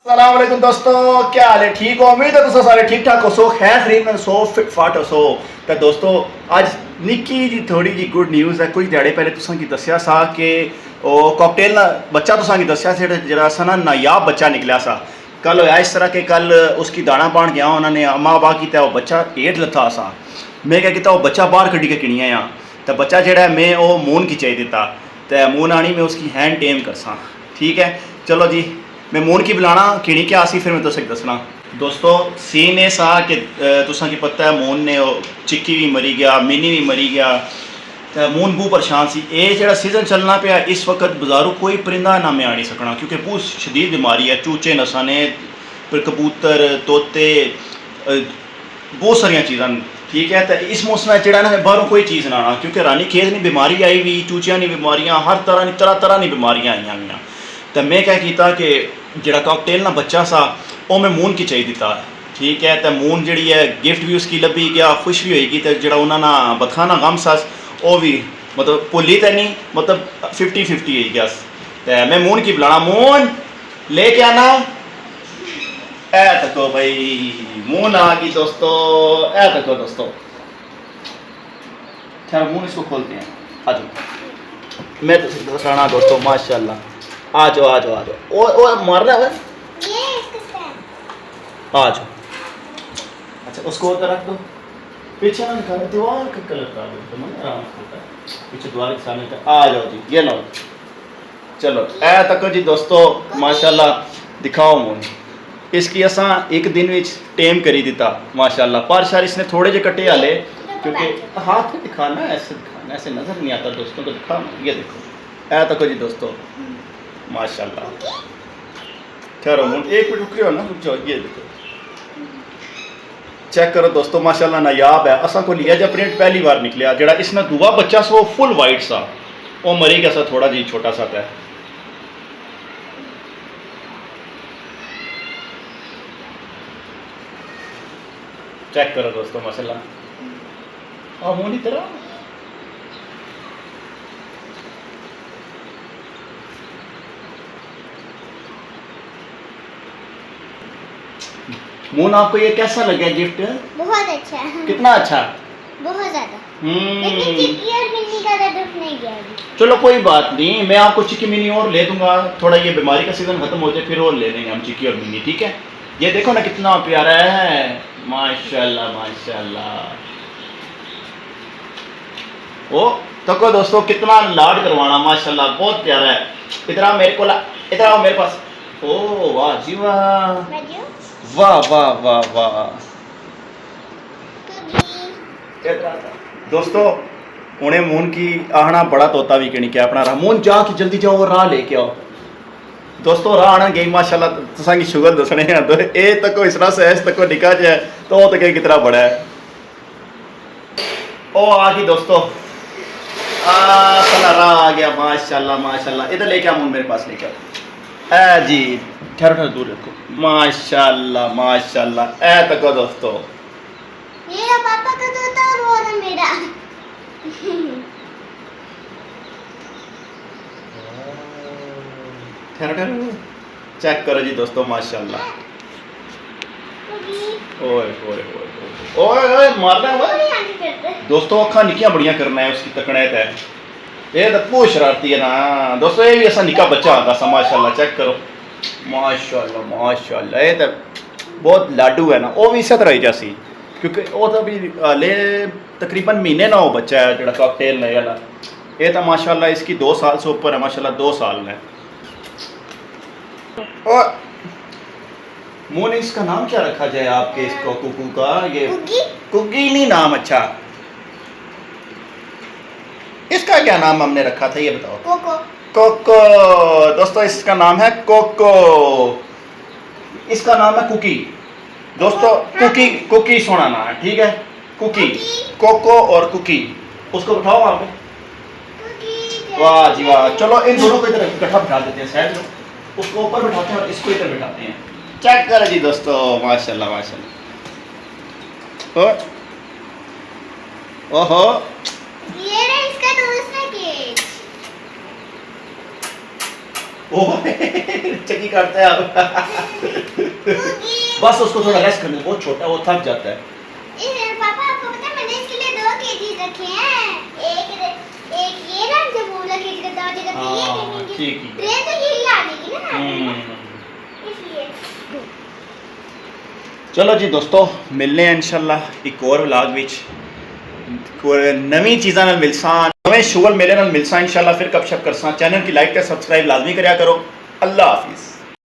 अस्सलाम वालेकुम दोस्तों, क्या हाल है? ठीक हो? उम्मीद है तुम सारे ठीक ठाक हो सो खैर खरीद में सो फिट फाट हो सो। तो दोस्तों आज निक्की जी थोड़ी जी गुड न्यूज़ है। कुछ दिहाड़े पहले तुसां की दस्या सा कि ओ कॉकटेल ना बच्चा तुसां की दस्या से जरा सा ना नायाब बच्चा निकला सा। कल होया इस तरह के कल उसकी दाना पान गया उन्होंने अम्मा बा की वो बच्चा हेठ लथा सा। मैं क्या किया वो बच्चा बाहर कड्डी के किनिया यहाँ तो बच्चा जेड़ा मैं वो मून की चाहिए दिता तो मून आनी मैं उसकी हैंड टेम करसा। ठीक है चलो जी मैं मून की बुलाना किणी क्या आसी फिर मैं तुसें दसना। दोस्तों सीन ऐसा कि तुसां की पता है मून ने चिक्की भी मरी गया, मिनी भी मरी गया तो मून बहुत परेशान सी। ये जो सीजन चलना पाया इस वक्त बाजारों कोई परिंदा ना में आ नहीं सकना क्योंकि बहुत शदीद बीमारी है। चूचे नसाने फिर कबूतर तोते बहुत सारिया चीज़ा। ठीक है तो इस मौसम जो ना बाहरों कोई चीज़ ना आना क्योंकि रानी खेत नहीं बीमारी आई हुई, चूचिया नहीं बीमारियाँ, हर तरह की बीमारियाँ आई हुई। तो मैं क्या किया कि जोड़ा कॉकटेल ना बच्चा सा वो मैं मून की चाहिए दिता। ठीक है तो मून जी है गिफ्ट भी उसकी लभी गया, खुश भी होगी तो जो उन्होंने बथाना गम सस वो भी मतलब भुली तो नहीं मतलब 50-50 ही गया। तो मैं मून की बुलाना, मून लेके आना ए तको भाई। मून आ गई दोस्तों, ए तको दोस्तों। खैर मून इसको खोलते हैं। आ जाओ मैं तो बताना दोस्तों माशाल्लाह। आ जाओ आ जाओ आ जाओ। ओ मारना है आ जाओ। अच्छा उसको उधर रख दो, पीछे ना निकालो, दीवार का कलर कर दो तो मन आराम से होता है। पीछे दीवार के सामने का आ जाओ जी, ये लो चलो ए तको जी दोस्तों माशाल्लाह। दिखाओ मून इसकी असा एक दिन में टेम करी दिता माशाल्लाह। पर शार इसने थोड़े जे कटे आले क्योंकि हाथ में दिखाना ऐसे दिखाना, ऐसे नज़र नहीं आता दोस्तों को। दिखा ये देखो ए तको जी दोस्तों माशाल्लाह। ठहरो मून एक मिनट रुक रहे हो ना, रुक जाओ। ये देखो चेक करो दोस्तों माशाल्लाह नायाब है। असा को लिया जब प्रिंट पहली बार निकलिया जरा इसने दुआ बच्चा सो फुल वाइट सा वो मरी गया सा थोड़ा जी छोटा सा था। चेक करो दोस्तों माशाल्लाह। और मून की तरह मून आपको ये कैसा लगा गिफ्ट? बहुत अच्छा है। कितना अच्छा? बहुत ज्यादा। लेकिन चिक्की और मिनी का तो दुख नहीं गया अभी। चलो कोई बात नहीं, मैं आपको चिक्की मिनी और ले दूंगा। थोड़ा ये बीमारी का सीजन खत्म हो जाए फिर और ले लेंगे हम चिक्की और मिनी। ठीक है ये देखो ना कितना प्यारा है माशाल्लाह माशाल्लाह। ओ तको दोस्तों कितना लाड करवाना माशाल्लाह, बहुत प्यारा है। इधर आओ मेरे को इधर आओ मेरे पास। ओ वाह जी वाह वाह वाह वाह वाह। दोस्तों उन्हें मून की आहना बड़ा तोता भी कहीं क्या अपना रहा। मून जा कि जल्दी जाओ राह लेके आओ। दोस्तों राह आना गई माशाल्लाह तुसा की शुगर दसने हैं तो ए तको इसरा से इस तको निका जाए तो वो तक कितना बड़ा है। ओ आ गई दोस्तों राह आ गया माशाल्लाह माशाल्लाह। इधर लेके आओ मून मेरे पास लेके आओ। ए जी ठहरो ठहरो दूर रखो माशाल्लाह माशाल्लाह। ए तको दोस्तों ये पापा का तोता और वो ना मेरा। ठहरो ठहरो चेक करो जी दोस्तों माशाल्लाह। ओए ओए ओए ओए ओए मारना है दोस्तों। अखा निक्कियां बड़ियां करना है उसकी तकने है ये तो बहुत शरारती है ना दोस्तों। ये भी ऐसा निक्का बच्चा आता सा माशाल्लाह। चेक करो माशाल्लाह माशाल्लाह। ये तो बहुत लाडू है ना वो भी इस तरह ही जैसी क्योंकि वो तो अभी ले तकरीबन महीने ना हो बच्चा है जो कॉकटेल ने वाला। ये तो माशाल्लाह इसकी 2 साल से ऊपर है माशाल्लाह, 2 साल में। और मून इसका नाम क्या रखा जाए आपके इसको कुकू का? ये कुकी नहीं नाम। अच्छा इसका क्या नाम हमने रखा था ये बताओ? कोको। कोको दोस्तों इसका नाम है कोको। इसका नाम है कुकी दोस्तों। कुकी कुकी सोना नाम है। ठीक है कुकी कोको और कुकी। उसको बिठाओ वहां पे। वाह जी वाह। चलो इन दोनों को इधर इकट्ठा बिठा देते हैं साइड में, उसको ऊपर बिठाते हैं और इसको इधर बिठाते हैं। चेक करो जी दोस्तों माशाल्लाह माशाल्लाह। ओहो ये रहा इसका दूसरा केक। ओ चक्की करते हैं आप बस उसको थोड़ा रेस्ट करने दो, बहुत छोटा है, वो थक जाता है। पापा आपको पता है मैंने इसके लिए 2 केजी रखे हैं। एक ये रख जो बोला केजी का 2 जगह पे ये हाँ, ठीक है। ट्रेन तो यही आ जाएगी ना इसलिए। चलो जी दोस्तों, मिलने हैं इंशाल्लाह एक और व्लॉग विच नवी चीज़ां नाल मिलसां, नवे शुगल मेरे नाल मिलसां इंशाल्लाह। फिर गपशप करसां। चैनल की लाइक ते सब्सक्राइब लाजमी करया करो। अल्लाह हाफिज़।